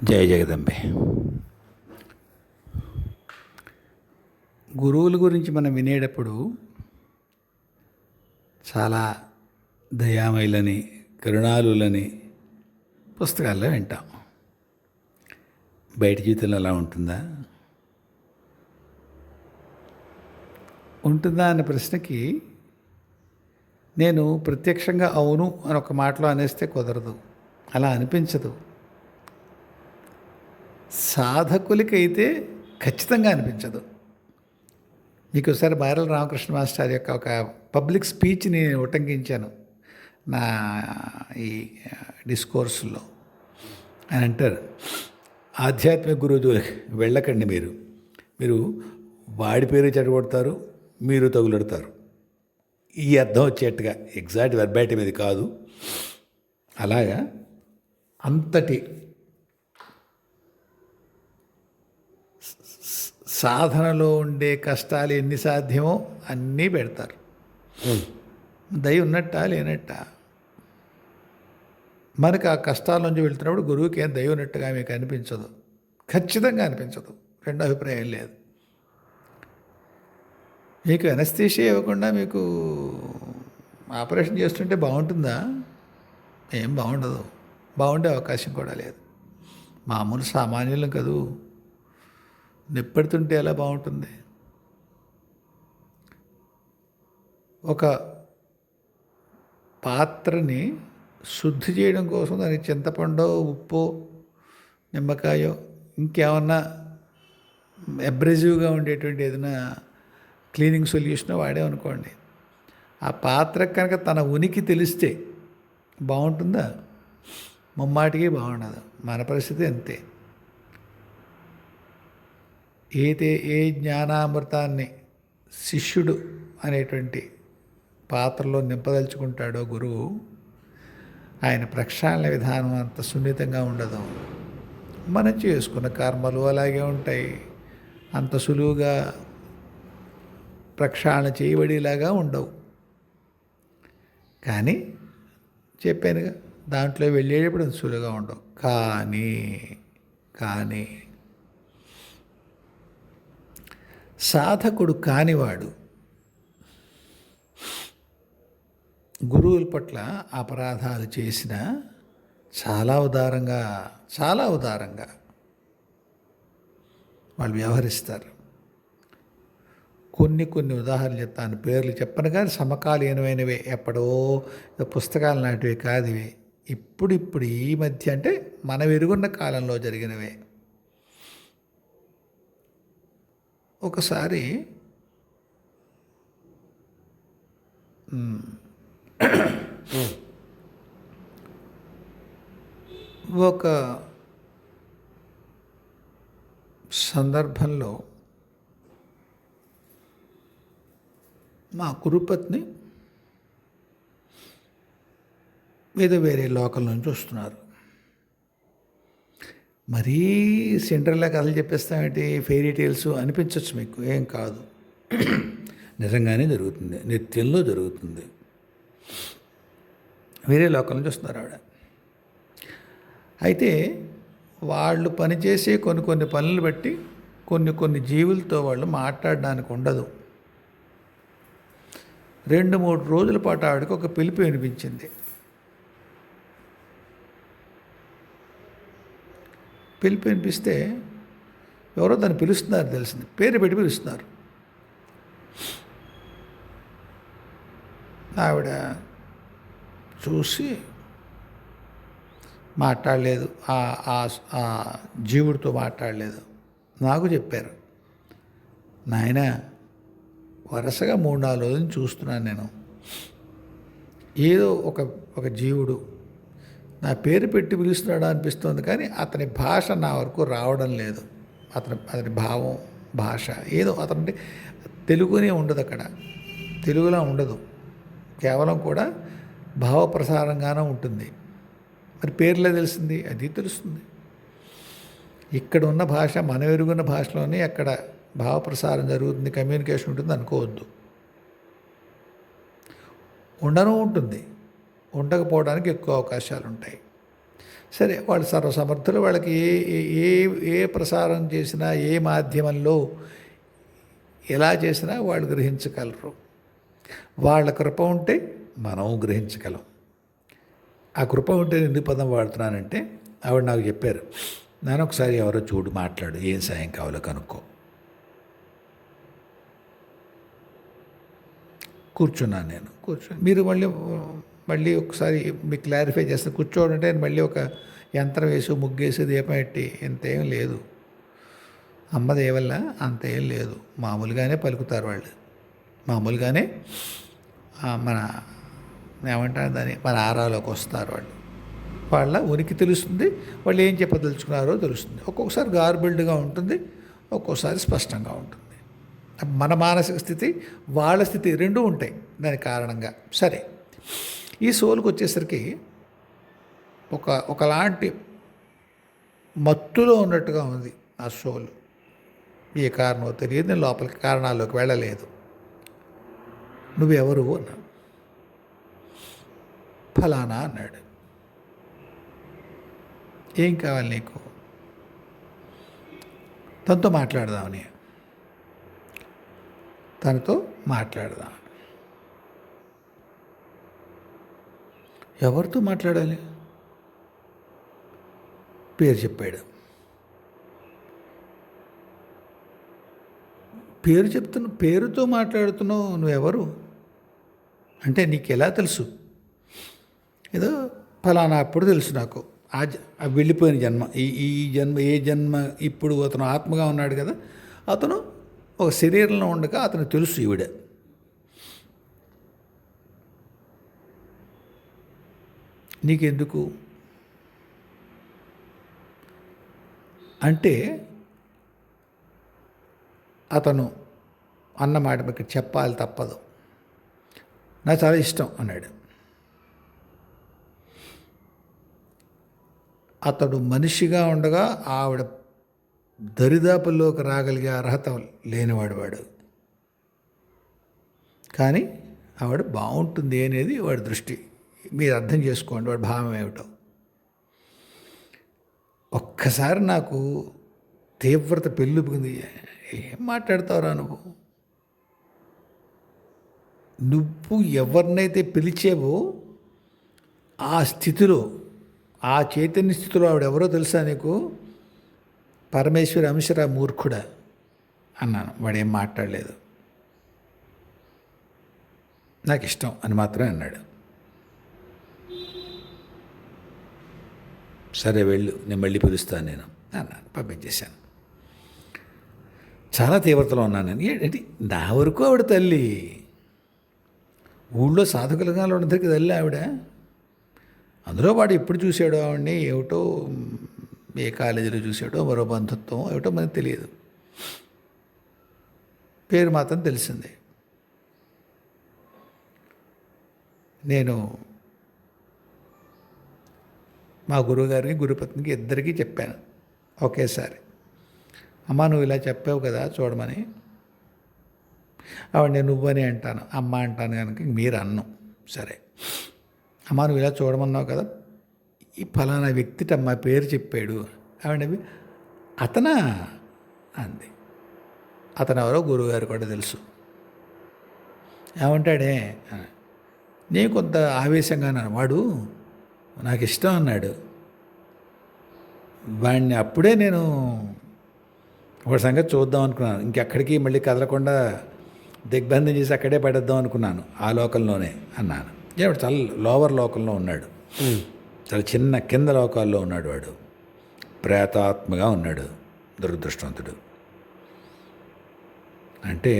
జయ జగదంబే. గురువుల గురించి మనం వినేటప్పుడు చాలా దయామయులని, కరుణాలులని పుస్తకాల్లో వింటాం. బయట జీవితంలో అలా ఉంటుందా? ఉంటుందా అనే ప్రశ్నకి నేను ప్రత్యక్షంగా అవును అని ఒక మాటలో అనేస్తే కుదరదు, అలా అనిపించదు. సాధకులకైతే ఖచ్చితంగా అనిపించదు. మీకు ఒకసారి బైరల రామకృష్ణ మాస్టర్ యొక్క ఒక పబ్లిక్ స్పీచ్ని ఉటంకించాను నా ఈ డిస్కోర్సులో. ఆయన అంటారు, ఆధ్యాత్మిక గురువు వెళ్ళకండి, మీరు వాడి పేరు చెడగొడతారు, మీరు తగులెడతారు. ఈ అర్థం వచ్చేట్టుగా, ఎగ్జాక్ట్ వెర్బాటిమ్ ఇది కాదు. అలాగా అంతటి సాధనలో ఉండే కష్టాలు ఎన్ని సాధ్యమో అన్నీ పెడతారు. దయ ఉన్నట్టా లేనట్టా? మనకు ఆ కష్టాల నుంచి వెళ్తున్నప్పుడు గురువుకి ఏం దయ ఉన్నట్టుగా మీకు అనిపించదు, ఖచ్చితంగా అనిపించదు. రెండో అభిప్రాయం లేదు. మీకు ఎనస్థీషియా ఇవ్వకుండా మీకు ఆపరేషన్ చేస్తుంటే బాగుంటుందా? ఏం బాగుండదు. బాగుండే అవకాశం కూడా లేదు. మామూలు సామాన్యులం కదూ, నిప్పెడుతుంటే ఎలా బాగుంటుంది? ఒక పాత్రని శుద్ధి చేయడం కోసం దానికి చింతపండో, ఉప్పో, నిమ్మకాయో, ఇంకేమన్నా అబ్రెజివ్గా ఉండేటువంటి ఏదైనా క్లీనింగ్ సొల్యూషన్ వాడేమనుకోండి, ఆ పాత్ర కనుక తన ఉనికి తెలిస్తే బాగుంటుందా? ముమ్మాటికి బాగుండదు. మన పరిస్థితి అంతే. ఏ జ్ఞానామృతాన్ని శిష్యుడు అనేటువంటి పాత్రలో నింపదలుచుకుంటాడో గురువు, ఆయన ప్రక్షాళన విధానం అంత సున్నితంగా ఉండదు. మనం చేసుకున్న కర్మలు అలాగే ఉంటాయి, అంత సులువుగా ప్రక్షాళన చేయబడేలాగా ఉండవు. కానీ చెప్పానుగా, దాంట్లో వెళ్ళేటప్పుడు అంత సులువుగా ఉండవు. కానీ సాధకుడు కానివాడు గురువుల పట్ల అపరాధాలు చేసిన చాలా ఉదారంగా వాళ్ళు వ్యవహరిస్తారు. కొన్ని ఉదాహరణలు చెప్తాను, పేర్లు చెప్పను కానీ సమకాలీనమైనవే, ఎప్పుడో పుస్తకాలు నాటివి కాదు ఇవి. ఇప్పుడు ఈ మధ్య, అంటే మన వెరుగున్న కాలంలో జరిగినవే. ఒకసారి ఒక సందర్భంలో మా గురుపత్ని ఏదో వేరే లోకల్ నుంచి వస్తున్నారు. మరీ సిండ్రెల్లా కథలు చెప్పేస్తామేంటి, ఫెయిరీ టేల్స్ అనిపించవచ్చు మీకు, ఏం కాదు. నిజంగానే జరుగుతుంది, నిత్యంలో జరుగుతుంది. వేరే లోకల్ నుంచి వస్తున్నారు ఆవిడ. అయితే వాళ్ళు పనిచేసే కొన్ని పనులు బట్టి కొన్ని జీవులతో వాళ్ళు మాట్లాడడానికి ఉండదు. 2-3 రోజుల పాటు ఆవిడకి ఒక పిలుపు వినిపించింది. పిలుపు వినిపిస్తే ఎవరో దాన్ని పిలుస్తున్నారు తెలిసింది, పేరు పెట్టి పిలుస్తున్నారు. ఆవిడ చూసి మాట్లాడలేదు, ఆ జీవుడితో మాట్లాడలేదు. నాకు చెప్పారు, నాయన వరుసగా 3-4 రోజులు చూస్తున్నాను నేను, ఏదో ఒక జీవుడు నా పేరు పెట్టి పిలుస్తున్నాడు అనిపిస్తుంది, కానీ అతని భాష నా వరకు రావడం లేదు. అతని భావం, భాష ఏదో అతని తెలుగునే ఉండదు, అక్కడ తెలుగులా ఉండదు, కేవలం కూడా భావప్రసారంగానే ఉంటుంది. మరి పేర్లే తెలిసింది, అది తెలుస్తుంది. ఇక్కడ ఉన్న భాష, మన ఎరుగున్న భాషలోనే అక్కడ భావప్రసారం జరుగుతుంది, కమ్యూనికేషన్ ఉంటుంది అనుకోవద్దు. ఉంటుంది, ఉండకపోవడానికి ఎక్కువ అవకాశాలు ఉంటాయి. సరే, వాళ్ళు సర్వసమర్థులు. వాళ్ళకి ఏ ఏ ఏ ఏ ప్రసారం చేసినా, ఏ మాధ్యమంలో ఎలా చేసినా వాళ్ళు గ్రహించగలరు. వాళ్ళ కృప ఉంటే మనం గ్రహించగలం. ఆ కృప ఉంటే ఎందుకు పదం వాడుతున్నానంటే, ఆవిడ నాకు చెప్పారు, నాన్న ఒకసారి ఎవరో చూడు, మాట్లాడు, ఏం సాయం కావాలో కనుక్కో. కూర్చున్నాను నేను. మీరు మళ్ళీ మళ్ళీ ఒకసారి మీకు క్లారిఫై చేస్తే, కూర్చోవడంటే మళ్ళీ ఒక యంత్రం వేసి ముగ్గేసి దీపం పెట్టి ఇంతేం లేదు. అమ్మ దయ వల్ల అంతేం లేదు. మామూలుగానే పలుకుతారు వాళ్ళు. మామూలుగానే మన ఏమంటారు దాన్ని, మన ఆరాలోకి వస్తారు వాళ్ళు. వాళ్ళ ఉనికి తెలుస్తుంది, వాళ్ళు ఏం చెప్పదలుచుకున్నారో తెలుస్తుంది. ఒక్కొక్కసారి గార్బిల్డ్గా ఉంటుంది, ఒక్కోసారి స్పష్టంగా ఉంటుంది. మన మానసిక స్థితి, వాళ్ళ స్థితి రెండూ ఉంటాయి దాని కారణంగా. సరే, ఈ సోల్కి వచ్చేసరికి ఒకలాంటి మత్తులో ఉన్నట్టుగా ఉంది ఆ సోల్. ఏ కారణమో తెలియదు, నేను లోపలికి కారణాల్లోకి వెళ్ళలేదు. నువ్వెవరు అన్నా, ఫలానా అన్నాడు. ఏం కావాలి నీకు? తనతో మాట్లాడదామని. తనతో మాట్లాడదాం. ఎవరితో మాట్లాడాలి? పేరు చెప్పాడు. పేరుతో మాట్లాడుతున్నావు, నువ్వెవరు అంటే నీకు ఎలా తెలుసు? ఏదో ఫలానా అప్పుడు తెలుసు నాకు. ఆ వెళ్ళిపోయిన జన్మ, ఈ జన్మ, ఏ జన్మ, ఇప్పుడు అతను ఆత్మగా ఉన్నాడు కదా, అతను ఒక శరీరంలో ఉండగా అతను తెలుసు ఈవిడ. నీకెందుకు అంటే, అతను అన్నమాట మీకు చెప్పాలి తప్పదు. నాకు చాలా ఇష్టం అన్నాడు. అతడు మనిషిగా ఉండగా ఆవిడ దరిదాపుల్లోకి రాగలిగే అర్హత లేనివాడు వాడు. కానీ ఆవిడ బాగుంటుంది అనేది వాడి దృష్టి. మీరు అర్థం చేసుకోండి వాడి భావం ఏమిటో. ఒక్కసారి నాకు తీవ్రత పెళ్ళిపోయింది. ఏం మాట్లాడతావురా నువ్వు ఎవరినైతే పిలిచేవో ఆ స్థితిలో, ఆ చైతన్య స్థితిలో ఆవిడెవరో తెలుసా నీకు? పరమేశ్వరి అంశరా మూర్ఖుడా అన్నాను. వాడేం మాట్లాడలేదు. నాకు ఇష్టం అని మాత్రమే అన్నాడు. సరే వెళ్ళు, నేను మళ్ళీ పిలుస్తాను నేను అన్నాను. పంపించేశాను. చాలా తీవ్రతలో ఉన్నాను నేను. ఏంటి నా వరకు ఆవిడ తల్లి, ఊళ్ళో సాధకులుగా ఉన్నదరికి తల్లి ఆవిడ. అందులో వాడు ఎప్పుడు చూశాడో ఆవిడని, ఏమిటో ఏ కాలేజీలో చూశాడో, మరో బంధుత్వం ఏమిటో మనకు తెలియదు. పేరు మాత్రం తెలిసిందే. నేను మా గురువుగారికి, గురుపత్నికి ఇద్దరికీ చెప్పాను ఒకేసారి. అమ్మ నువ్వు ఇలా చెప్పావు కదా చూడమని. ఆవిడ నేను నువ్వని అంటాను, అమ్మ అంటాను కనుక మీరు అన్నం. సరే అమ్మ నువ్వు ఇలా చూడమన్నావు కదా, ఈ ఫలానా వ్యక్తిటమ్మా పేరు చెప్పాడు. ఆవిడ అతనా అంది. అతను ఎవరో గురువుగారు కూడా తెలుసు. ఏమంటాడే? నేను కొంత ఆవేశంగా అన్నాను. వాడు నాకు ఇష్టం అన్నాడు. వాడిని అప్పుడే నేను ఒక సంగతి చూద్దాం అనుకున్నాను. ఇంకెక్కడికి మళ్ళీ కదలకుండా దిగ్బంధం చేసి అక్కడే పడేద్దాం అనుకున్నాను, ఆ లోకంలోనే అన్నాను. ఏమిటి చాలా లోవర్ లోకంలో ఉన్నాడు, చాలా చిన్న కింద లోకాల్లో ఉన్నాడు వాడు. ప్రేతాత్మగా ఉన్నాడు దురదృష్టవంతుడు. అంటే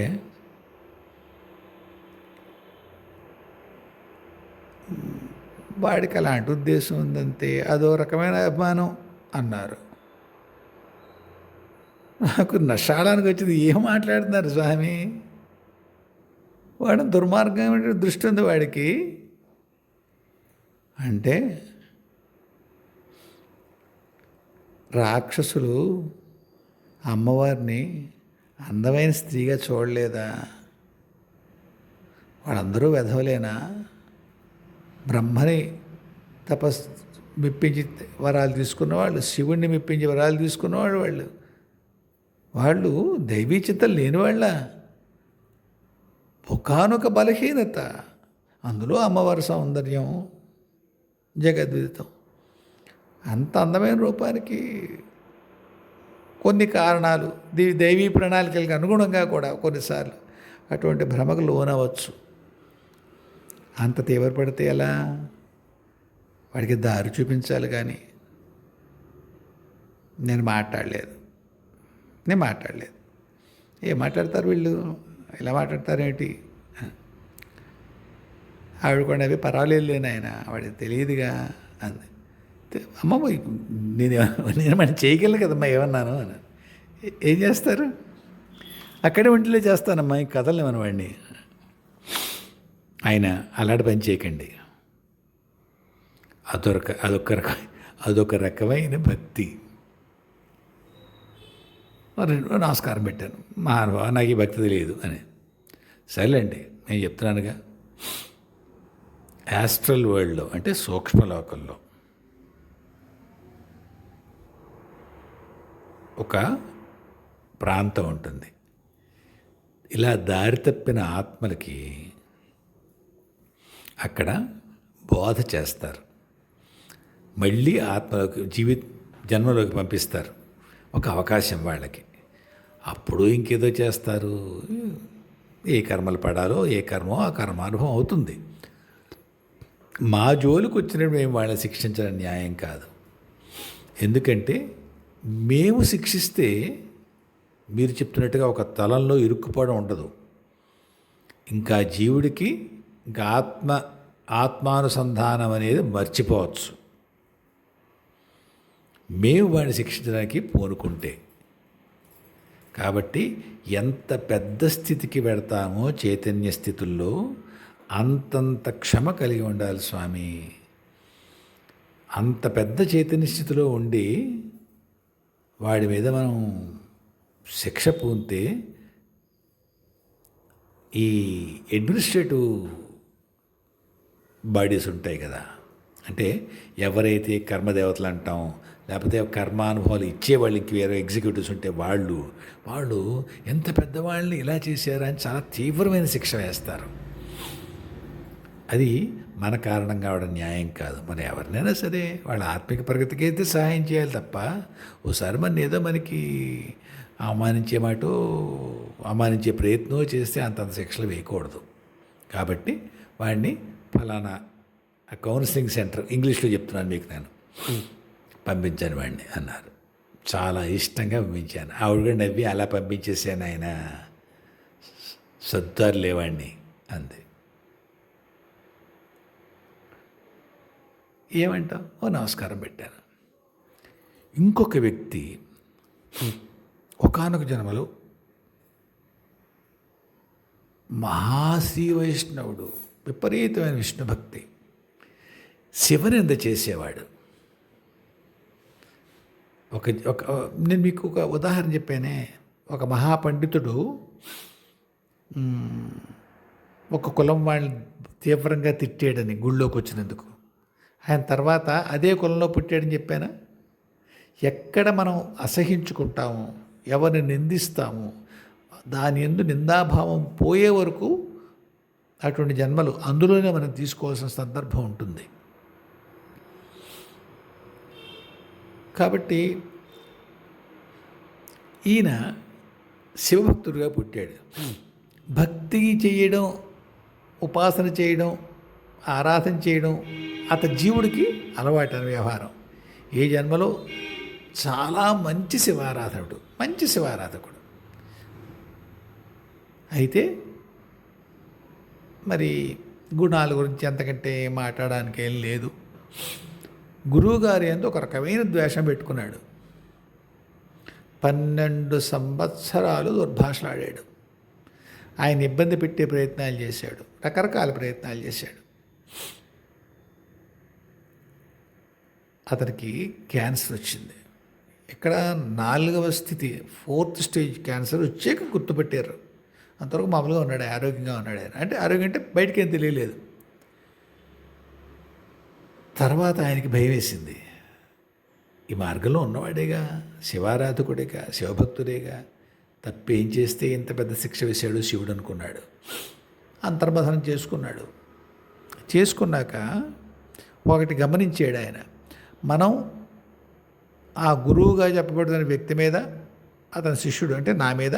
వాడికి అలాంటి ఉద్దేశం ఉందంతే, అదో రకమైన అభిమానం అన్నారు. నాకు నషాడానికి వచ్చింది. ఏం మాట్లాడుతున్నారు స్వామి? వాడు దుర్మార్గమైన దృష్టి ఉంది వాడికి. అంటే రాక్షసులు అమ్మవారిని అందమైన స్త్రీగా చూడలేదా? వాళ్ళందరూ వెధవలేనా? మెప్పించి వరాలు తీసుకున్నవాళ్ళు, శివుణ్ణి మెప్పించి వరాలు తీసుకున్నవాళ్ళు వాళ్ళు. వాళ్ళు దైవీ చింతలు లేని వాళ్ళ. ఒకానొక బలహీనత, అందులో అమ్మవారి సౌందర్యం జగద్విదితం. అంత అందమైన రూపానికి కొన్ని కారణాలు, దైవీ ప్రణాళికలకు అనుగుణంగా కూడా కొన్నిసార్లు అటువంటి భ్రమకు లోనవచ్చు. అంత తీవ్రపడితే ఎలా? వాడికి దారి చూపించాలి. కానీ నేను మాట్లాడలేదు. ఏం మాట్లాడతారు వీళ్ళు? ఇలా మాట్లాడతారేంటి? ఆవిడ కూడా అవి పర్వాలేదు ఆయన, వాడికి తెలియదుగా అంది. అమ్మ నేను మనం చేయగలను కదమ్మా ఏమన్నాను అని. ఏం చేస్తారు? అక్కడే ఒంటిలో చేస్తానమ్మా, ఈ కథలు మన వాడిని. ఆయన అలాంటి పని చేయకండి. అదొక రకమైన భక్తి. రెండు నమస్కారం పెట్టాను. మహానుభావ, నాకు ఈ భక్తి తెలియదు అని. సరేలేండి, నేను చెప్తున్నానుగా. యాస్ట్రల్ వరల్డ్లో అంటే సూక్ష్మలోకంలో ఒక ప్రాంతం ఉంటుంది. ఇలా దారి తప్పిన ఆత్మలకి అక్కడ బోధ చేస్తారు. మళ్ళీ ఆత్మలోకి జన్మలోకి పంపిస్తారు. ఒక అవకాశం వాళ్ళకి. అప్పుడు ఇంకేదో చేస్తారు. ఏ కర్మలు పడాలో, ఏ కర్మో ఆ కర్మానుభవం అవుతుంది. మా జోలికి వచ్చినప్పుడు మేము వాళ్ళని శిక్షించడం న్యాయం కాదు. ఎందుకంటే మేము శిక్షిస్తే మీరు చెప్తున్నట్టుగా ఒక తలంలో ఇరుక్కుపోవడం ఉండదు. ఇంకా జీవుడికి ఇంకా ఆత్మానుసంధానం అనేది మర్చిపోవచ్చు. మేము వాడిని శిక్షించడానికి పూనుకుంటే. కాబట్టి ఎంత పెద్ద స్థితికి పెడతామో చైతన్య స్థితుల్లో అంతంత క్షమ కలిగి ఉండాలి స్వామి. అంత పెద్ద చైతన్య స్థితిలో ఉండి వాడి మీద మనం శిక్ష పూనితే ఈ అడ్మినిస్ట్రేటివ్ బాడీస్ ఉంటాయి కదా, అంటే ఎవరైతే కర్మదేవతలు అంటాం, లేకపోతే కర్మానుభవాలు ఇచ్చేవాళ్ళు ఇంక వేరే ఎగ్జిక్యూటివ్స్ ఉంటే వాళ్ళు ఎంత పెద్దవాళ్ళని ఇలా చేశారా అని చాలా తీవ్రమైన శిక్ష వేస్తారు. అది మన కారణం కావడం న్యాయం కాదు. మనం ఎవరినైనా సరే వాళ్ళ ఆత్మిక ప్రగతికి అయితే సహాయం చేయాలి తప్ప ఓసారి మన ఏదో మనకి అవమానించే ప్రయత్నం చేస్తే అంతంత శిక్షలు వేయకూడదు. కాబట్టి వాడిని ఫలానా కౌన్సిలింగ్ సెంటర్, ఇంగ్లీష్లో చెప్తున్నాను మీకు, నేను పంపించాను వాడిని అన్నారు. చాలా ఇష్టంగా పంపించాను. ఆవిడ కూడా నవ్వి అలా పంపించేసాను, ఆయన సర్దారు లేవాడిని అంది. ఏమంటావు? ఓ నమస్కారం పెట్టాను. ఇంకొక వ్యక్తి ఒకానొక జన్మలో మహాశ్రీ వైష్ణవుడు, విపరీతమైన విష్ణు భక్తి, శివనింద చేసేవాడు. నేను మీకు ఒక ఉదాహరణ చెప్పానే. ఒక మహాపండితుడు ఒక కులం వాళ్ళని తీవ్రంగా తిట్టాడని గుళ్ళోకి వచ్చినందుకు. ఆయన తర్వాత అదే కులంలో పుట్టాడని చెప్పానా? ఎక్కడ మనం అసహించుకుంటామో, ఎవరిని నిందిస్తామో, దాని యందు నిందాభావం పోయే వరకు అటువంటి జన్మలు అందులోనే మనం తీసుకోవాల్సిన సందర్భం ఉంటుంది. కాబట్టి ఈయన శివభక్తుడిగా పుట్టాడు. భక్తి చేయడం, ఉపాసన చేయడం, ఆరాధన చేయడం అతని జీవుడికి అలవాటైన వ్యవహారం. ఏ జన్మలో చాలా మంచి శివారాధకుడు. అయితే మరి గుణాల గురించి అంతకంటే మాట్లాడడానికి ఏం లేదు. గురువుగారి యందు ఒక రకమైన ద్వేషం పెట్టుకున్నాడు. 12 సంవత్సరాలు దుర్భాషలాడాడు. ఆయన ఇబ్బంది పెట్టే ప్రయత్నాలు చేశాడు, రకరకాల ప్రయత్నాలు చేశాడు. అతనికి క్యాన్సర్ వచ్చింది. ఇక్కడ 4వ స్థితి, 4th స్టేజ్ క్యాన్సర్ వచ్చాక గుర్తుపెట్టారు. అంతవరకు మామూలుగా ఉన్నాడు, ఆరోగ్యంగా ఉన్నాడు ఆయన. అంటే ఆరోగ్యం అంటే బయటకేం తెలియలేదు. తర్వాత ఆయనకి భయం వేసింది. ఈ మార్గంలో ఉన్నవాడేగా, శివారాధకుడేగా, శివభక్తుడేగా, తప్పేం చేస్తే ఇంత పెద్ద శిక్ష వేశాడు శివుడు అనుకున్నాడు. అంతర్మథనం చేసుకున్నాక ఒకటి గమనించాడు ఆయన. మనం ఆ గురువుగా చెప్పబడుతున్న వ్యక్తి మీద, అతని శిష్యుడు అంటే నా మీద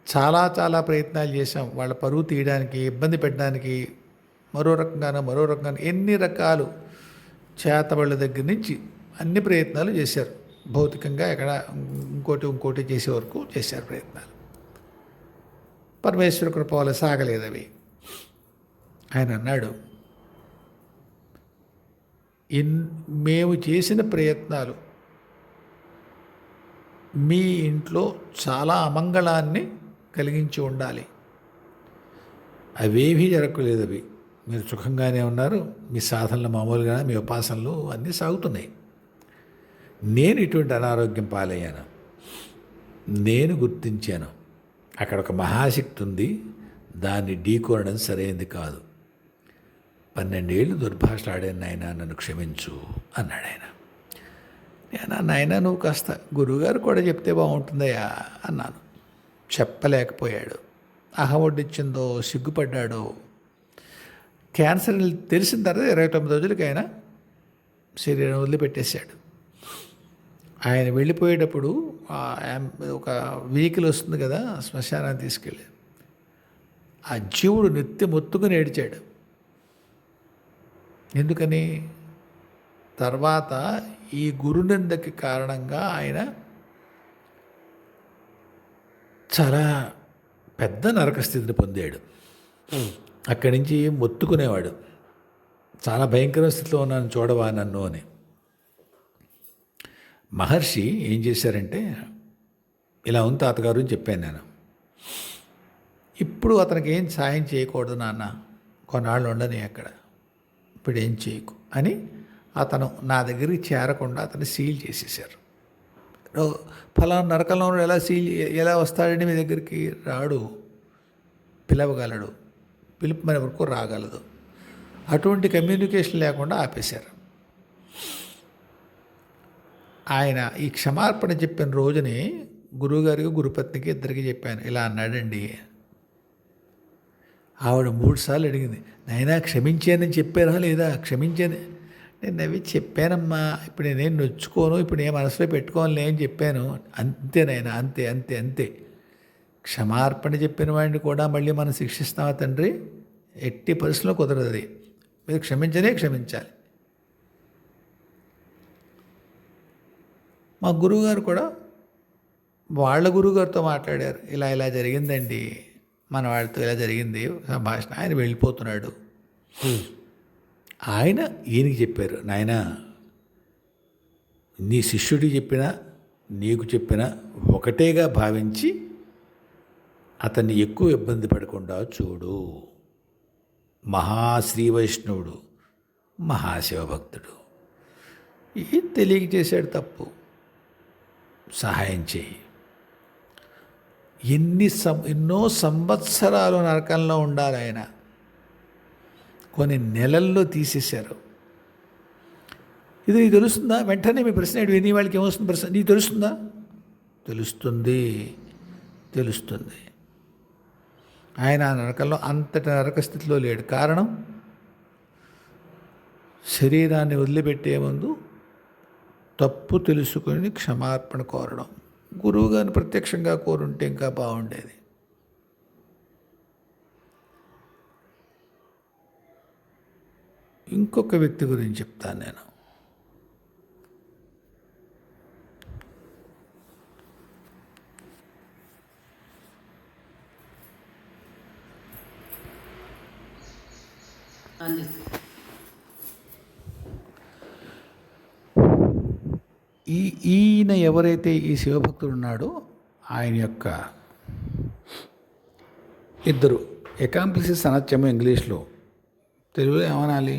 చాలా చాలా ప్రయత్నాలు చేశాం. వాళ్ళ పరువు తీయడానికి, ఇబ్బంది పెట్టడానికి, మరో రకంగానో ఎన్ని రకాలు చేతబళ్ళ దగ్గర నుంచి అన్ని ప్రయత్నాలు చేశారు. భౌతికంగా ఎక్కడ ఇంకోటి చేసే వరకు చేశారు ప్రయత్నాలు. పరమేశ్వర కృప వల్ల సాగలేదు అవి. ఆయన అన్నాడు, మేము చేసిన ప్రయత్నాలు మీ ఇంట్లో చాలా అమంగళాన్ని కలిగించి ఉండాలి. అవేమీ జరగలేదు. అవి మీరు సుఖంగానే ఉన్నారు. మీ సాధనలు మామూలుగా, మీ ఉపాసనలు అన్నీ సాగుతున్నాయి. నేను ఇటువంటి అనారోగ్యం పాలయ్యాను. నేను గుర్తించాను, అక్కడ ఒక మహాశక్తి ఉంది, దాన్ని ఢీకోవడం సరైనది కాదు. 12 ఏళ్ళు దుర్భాషలు ఆడాను నాయన, నన్ను క్షమించు అన్నాడు ఆయన. నాయన నువ్వు కాస్త గురువుగారు కూడా చెప్తే బాగుంటుందయ్యా అన్నాను. చెప్పలేకపోయాడు. అహమొడ్డిచ్చిందో, సిగ్గుపడ్డాడో. క్యాన్సర్ తెలిసిన తర్వాత 29 రోజులకి ఆయన శరీరం వదిలిపెట్టేశాడు. ఆయన వెళ్ళిపోయేటప్పుడు ఒక వెహికల్ వస్తుంది కదా, శ్మశానాన్ని తీసుకెళ్ళి ఆ జీవుడు నెత్తి మొత్తుకుని ఏడ్చాడు. ఎందుకని? తర్వాత ఈ గురునిందకి కారణంగా ఆయన చాలా పెద్ద నరక స్థితిని పొందాడు. అక్కడి నుంచి మొత్తుకునేవాడు, చాలా భయంకర స్థితిలో ఉన్నాను, చూడవా నన్ను అని. మహర్షి ఏం చేశారంటే, ఇలా ఉంది తాతగారు అని చెప్పాను నేను. ఇప్పుడు అతనికి ఏం సాయం చేయకూడదు నాన్న, కొన్నాళ్ళు ఉండని అక్కడ, ఇప్పుడు ఏం చేయకు అని అతను నా దగ్గరికి చేరకుండా అతను సీల్ చేసేసారు. ఫలానా నరకంలో ఎలా వస్తాడని మీ దగ్గరికి రాడు, పిలవగలడు, పిలుపు మన వరకు రాగలదు. అటువంటి కమ్యూనికేషన్ లేకుండా ఆపేశారు. ఆయన ఈ క్షమార్పణ చెప్పిన రోజుని గురువుగారికి, గురుపత్నికి ఇద్దరికి చెప్పాను. ఇలా అన్నాడండి. ఆవిడ 3 సార్లు అడిగింది, నాయనా క్షమించానని చెప్పారా లేదా? క్షమించాను. నేను అవి చెప్పానమ్మా, ఇప్పుడు నేనేం నొచ్చుకోను, ఇప్పుడు నేను మనసులో పెట్టుకోవాలి అని చెప్పాను. అంతేనాయనా, అంతే అంతే అంతే. క్షమార్పణ చెప్పిన వాడిని కూడా మళ్ళీ మనం శిక్షిస్తామా తండ్రి? ఎట్టి పరిస్థితుల్లో కుదరదు. అది మీరు క్షమించాలి. మా గురువుగారు కూడా వాళ్ళ గురువుగారితో మాట్లాడారు. ఇలా జరిగిందండి, మన వాడితో ఇలా జరిగింది సంభాషణ. ఆయన వెళ్ళిపోతున్నాడు. ఆయన ఈయనకి చెప్పారు, నాయన నీ శిష్యుడికి చెప్పినా నీకు చెప్పినా ఒకటేగా భావించి అతన్ని ఎక్కువ ఇబ్బంది పడకుండా చూడు. మహాశ్రీ వైష్ణవుడు, మహాశివభక్తుడు, ఇది తెలియక చేశాడు తప్పు, సహాయం చేయి. ఎన్నో సంవత్సరాలు నరకంలో ఉండాలి ఆయన, కొన్ని నెలల్లో తీసేశారు. ఇది నీకు తెలుస్తుందా? వెంటనే మీ ప్రశ్న విని వాళ్ళకి ఏమొస్తుంది ప్రశ్న, నీకు తెలుస్తుందా? తెలుస్తుంది. ఆయన ఆ నరకంలో అంతటి నరక స్థితిలో లేడు. కారణం, శరీరాన్ని వదిలిపెట్టే ముందు తప్పు తెలుసుకొని క్షమార్పణ కోరడం. గురువుగారిని ప్రత్యక్షంగా కోరుంటే ఇంకా బాగుండేది. ఇంకొక వ్యక్తి గురించి చెప్తాను నేను. ఈయన ఎవరైతే ఈ శివభక్తుడు ఉన్నాడో ఆయన యొక్క ఇద్దరు అకాంప్లిసెస్ అనొచ్చేమో ఇంగ్లీష్లో, తెలుగులో ఏమనాలి,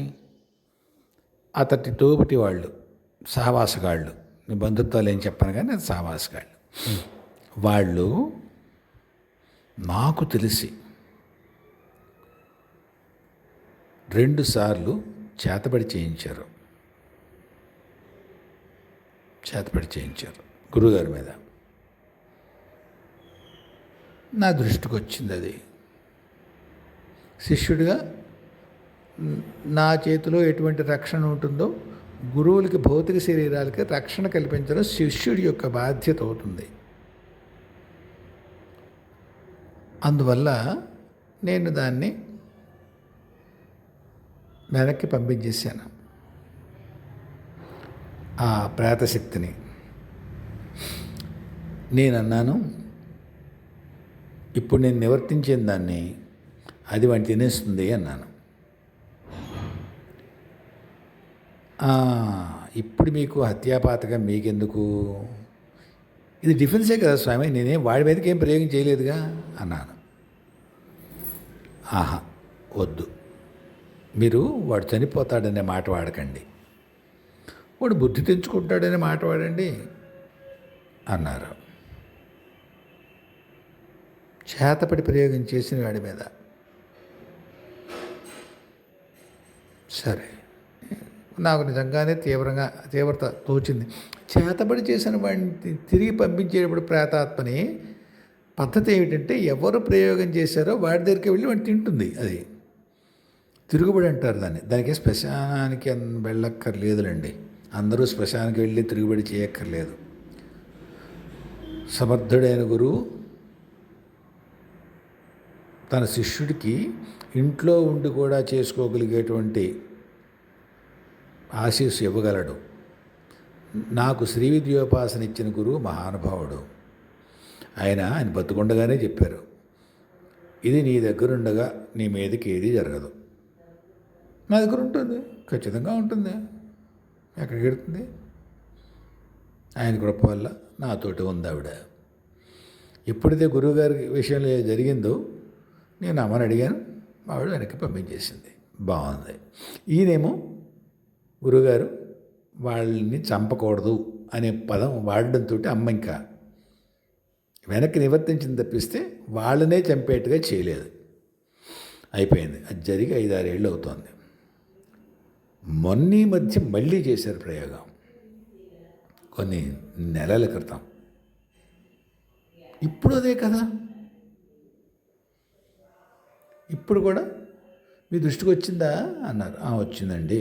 అతటి తోబుటి వాళ్ళు, సహవాసగాళ్ళు. నీ బంధుత్వాలు ఏం చెప్పాను కానీ అది సహవాసగాళ్ళు. వాళ్ళు నాకు తెలిసి 2 సార్లు చేతబడి చేయించారు గురువుగారి మీద. నా దృష్టికి వచ్చింది అది. శిష్యుడిగా నా చేతిలో ఎటువంటి రక్షణ ఉంటుందో గురువులకి భౌతిక శరీరాలకి రక్షణ కల్పించడం శిష్యుడి యొక్క బాధ్యత అవుతుంది. అందువల్ల నేను దాన్ని వెనక్కి పంపించేశాను, ఆ ప్రేతశక్తిని. నేనన్నాను, ఇప్పుడు నేను నివర్తించిన దాన్ని అది వాడిని తినేస్తుంది అన్నాను. ఇప్పుడు మీకు హత్యాపాతకం మీకెందుకు? ఇది డిఫెన్సే కదా స్వామి, నేనేం వాడి మీదకి ఏం ప్రయోగం చేయలేదుగా అన్నాను. ఆహా, వద్దు, మీరు వాడు చనిపోతాడనే మాట వాడకండి, వాడు బుద్ధి తెంచుకుంటాడనే మాట వాడండి అన్నారు. చేతపడి ప్రయోగం చేసిన వాడి మీద. సరే, నాకు నిజంగానే తీవ్రత తోచింది. చేతబడి చేసిన వాడిని తిరిగి పంపించేటప్పుడు ప్రేతాత్మని పద్ధతి ఏమిటంటే, ఎవరు ప్రయోగం చేశారో వాడి దగ్గరికి వెళ్ళి వాడిని తింటుంది. అది తిరుగుబడి అంటారు దాన్ని. దానికి శ్మశానానికి వెళ్ళక్కర్లేదులండి. అందరూ శ్మశానానికి వెళ్ళి తిరుగుబడి చేయక్కర్లేదు. సమర్థుడైన గురువు తన శిష్యుడికి ఇంట్లో ఉండి కూడా చేసుకోగలిగేటువంటి ఆశీస్సు ఇవ్వగలడు. నాకు శ్రీ విద్యోపాసన ఇచ్చిన గురువు మహానుభావుడు. ఆయన బతుకుండగానే చెప్పారు, ఇది నీ దగ్గరుండగా నీ మీదకి ఏది జరగదు. నా దగ్గర ఉంటుంది, ఖచ్చితంగా ఉంటుంది, ఎక్కడికి వెళ్తుంది? ఆయన కృప వల్ల నాతోటి ఉంది ఆవిడ. ఎప్పుడైతే గురువుగారి విషయంలో జరిగిందో నేను అమ్మని అడిగాను, ఆవిడ వెనక్కి పంపించేసింది. బాగుంది. ఈయనేమో గురువుగారు వాళ్ళని చంపకూడదు అనే పదం వాడడంతో అమ్మ ఇంకా వెనక్కి నివర్తించింది తప్పిస్తే వాళ్ళనే చంపేట్టుగా చేయలేదు. అయిపోయింది. అది జరిగి 5-6 ఏళ్ళు అవుతోంది. మొన్న మధ్య మళ్ళీ చేశారు ప్రయోగం, కొన్ని నెలల క్రితం. ఇప్పుడు అదే కదా, ఇప్పుడు కూడా మీ దృష్టికి వచ్చిందా అన్నారు. వచ్చిందండి.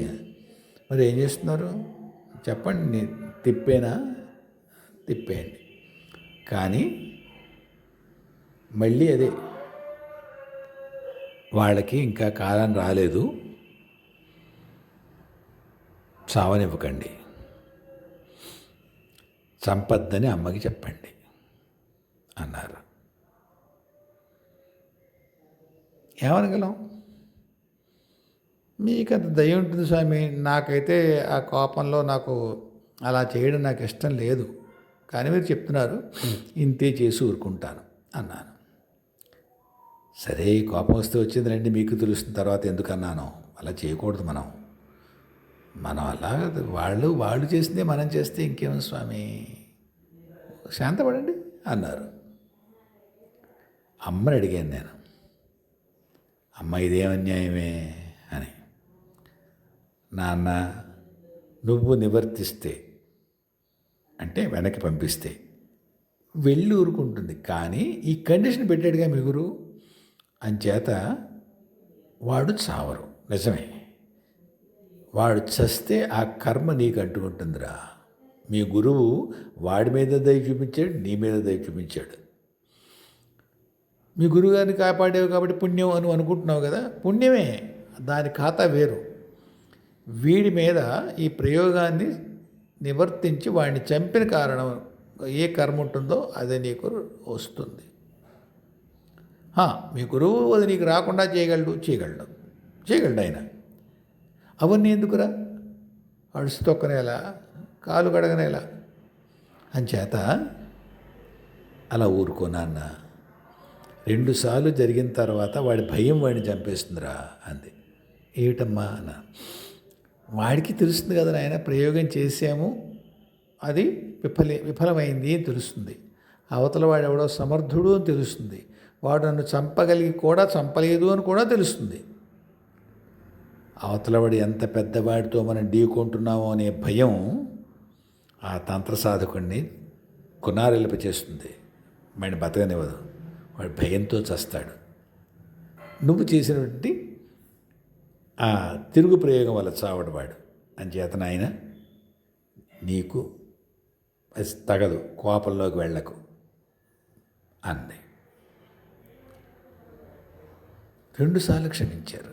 మరి ఏం చేస్తున్నారు చెప్పండి. తిప్పేయండి. కానీ మళ్ళీ అదే, వాళ్ళకి ఇంకా కాలం రాలేదు, చావనివ్వకండి, చంపద్దని అమ్మకి చెప్పండి అన్నారు. ఏమనగలం? మీకు అంత దయ ఉంటుంది స్వామి. నాకైతే ఆ కోపంలో నాకు అలా చేయడం నాకు ఇష్టం లేదు, కానీ మీరు చెప్తున్నారు, ఇంతే చేసి ఊరుకుంటాను అన్నాను. సరే, కోపం వస్తే వచ్చింది రండి, మీకు తెలుస్తుంది తర్వాత ఎందుకు అన్నాను. అలా చేయకూడదు. మనం అలా వాళ్ళు చేసిందే మనం చేస్తే ఇంకేమో స్వామి, శాంతపడండి అన్నారు. అమ్మని అడిగాను నేను, అమ్మ ఇదేమన్యాయమే అని. నాన్న, నువ్వు నివర్తిస్తే అంటే వెనక్కి పంపిస్తే వెళ్ళి ఊరుకుంటుంది, కానీ ఈ కండిషన్ పెట్టాడుగా మీ గురువు, అంచేత వాడు చావరు. నిజమే, వాడు చస్తే ఆ కర్మ నీకు అంటుకుంటుందిరా. మీ గురువు వాడి మీద దయ చూపించాడు, నీ మీద దయ చూపించాడు. మీ గురువుగారిని కాపాడేవు కాబట్టి పుణ్యం అని అనుకుంటున్నావు కదా, పుణ్యమే, దాని ఖాతా వేరు. వీడి మీద ఈ ప్రయోగాన్ని నివర్తించి వాడిని చంపిన కారణం ఏ కర్మ ఉంటుందో అదే నీకు వస్తుంది. మీ గురువు అది నీకు రాకుండా చేయగలడు ఆయన. అవన్నీ ఎందుకురా? అడుసు తొక్కనేలా, కాలు కడగనేలా. అంచేత అలా ఊరుకోనాన్న. 2 సార్లు జరిగిన తర్వాత వాడి భయం వాడిని చంపేస్తుందిరా అంది. ఏమిటమ్మా అన్న. వాడికి తెలుస్తుంది కదా నాయన, ప్రయోగం చేసాము, అది విఫలమైంది అని తెలుస్తుంది. అవతల వాడు ఎవడో సమర్థుడు అని తెలుస్తుంది. వాడు నన్ను చంపగలిగి కూడా చంపలేదు అని కూడా తెలుస్తుంది. అవతలవాడు ఎంత పెద్దవాడితో మనం ఢీకొంటున్నామో అనే భయం ఆ తంత్ర సాధకుడిని కునారెల్ప చేస్తుంది, వాడిని బతకనివ్వదు. వాడు భయంతో చస్తాడు. నువ్వు చేసినటువంటి ఆ తిరుగు ప్రయోగం వల్ల చావడు వాడు. అంచేతన ఆయన నీకు అది తగదు, కోపంలోకి వెళ్ళకు అంది. 2 సార్లు క్షమించారు.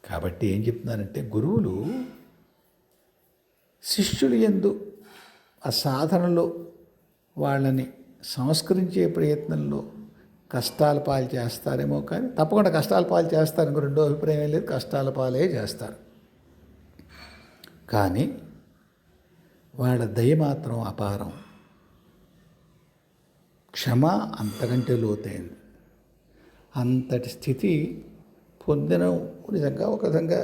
కాబట్టి ఏం చెప్తున్నానంటే, గురువులు శిష్యులు యందు ఆ సాధనలో వాళ్ళని సంస్కరించే ప్రయత్నంలో కష్టాల పాలు చేస్తారేమో, కానీ తప్పకుండా కష్టాల పాలు చేస్తారు. ఇంకో రెండో అభిప్రాయం ఏం లేదు, కష్టాల పాలే చేస్తారు. కానీ వాళ్ళ దయ మాత్రం అపారం, క్షమ అంతకంటే లోతైంది. అంతటి స్థితి పొందిన నిజంగా ఒక విధంగా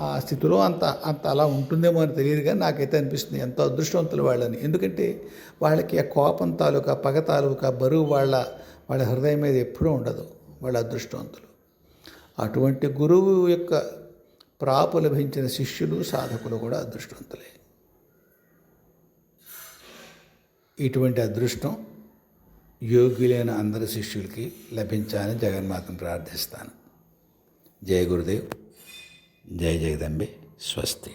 ఆ స్థితిలో అంత అలా ఉంటుందేమో అని తెలియదు, కానీ నాకైతే అనిపిస్తుంది ఎంతో అదృష్టవంతులు వాళ్ళని. ఎందుకంటే వాళ్ళకి ఆ కోపం తాలూకా, పగ తాలూకా బరువు వాళ్ళ హృదయం మీద ఎప్పుడూ ఉండదు. వాళ్ళ అదృష్టవంతులు. అటువంటి గురువు యొక్క ప్రాపు లభించిన శిష్యులు, సాధకులు కూడా అదృష్టవంతులే. ఇటువంటి అదృష్టం యోగ్యులైన అందరి శిష్యులకి లభించాలని జగన్మాతను ప్రార్థిస్తాను. జయ గురుదేవ్, జయ జగదంబే, స్వస్తి.